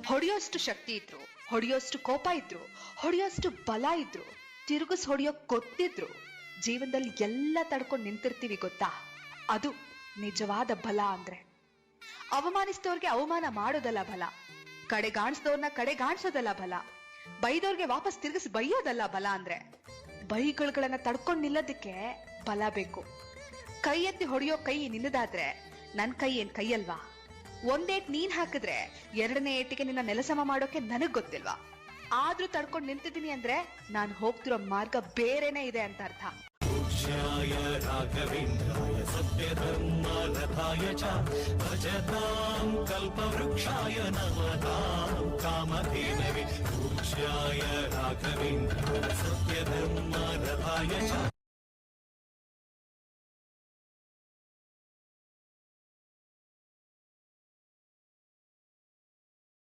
ಹೊಡೆಯೋಷ್ಟು ಶಕ್ತಿ ಇದ್ರು, ಹೊಡೆಯೋಷ್ಟು ಕೋಪ ಇದ್ರು, ಹೊಡೆಯೋಷ್ಟು ಬಲ ಇದ್ರು, ತಿರುಗಿಸ್ ಹೊಡೆಯೋ ಗೊತ್ತಿದ್ರು ಜೀವನದಲ್ಲಿ ಎಲ್ಲ ತಡ್ಕೊಂಡು ನಿಂತಿರ್ತೀವಿ ಗೊತ್ತಾ? ಅದು ನಿಜವಾದ ಬಲ ಅಂದ್ರೆ. ಅವಮಾನಿಸಿದವ್ರಿಗೆ ಅವಮಾನ ಮಾಡೋದಲ್ಲ ಬಲ, ಕಡೆಗಾಣಿಸಿದವ್ರನ್ನ ಕಡೆಗಾಣಿಸೋದಲ್ಲ ಬಲ, ಬೈದವ್ರಿಗೆ ವಾಪಸ್ ತಿರುಗಿಸಿ ಬೈಯೋದಲ್ಲ ಬಲ ಅಂದ್ರೆ. ಬೈಗಳನ್ನ ತಡ್ಕೊಂಡು ನಿಲ್ಲೋದಕ್ಕೆ ಬಲ ಬೇಕು. ಕೈ ಎತ್ತಿ ಹೊಡೆಯೋ ಕೈ ನಿನ್ನದಾದ್ರೆ ನನ್ ಕೈ ಏನ್ ಕೈಯಲ್ವಾ? ಒಂದೇಟ್ ನೀನ್ ಹಾಕಿದ್ರೆ ಎರಡನೇ ಏಟಿಗೆ ನಿನ್ನ ನೆಲಸಮ ಮಾಡೋಕೆ ನನಗ್ ಗೊತ್ತಿಲ್ವಾ? ಆದ್ರೂ ತಡ್ಕೊಂಡು ನಿಂತಿದ್ದೀನಿ ಅಂದ್ರೆ ನಾನು ಹೋಗ್ತಿರೋ ಮಾರ್ಗ ಬೇರೆನೆ ಇದೆ ಅಂತ ಅರ್ಥ. पूज्याय राघवेन्द्राय सत्यधर्मरथाय च भजतां कल्पवृक्षाय नमतां कामधेनवे। पूज्याय राघवेन्द्राय सत्यधर्मरथाय च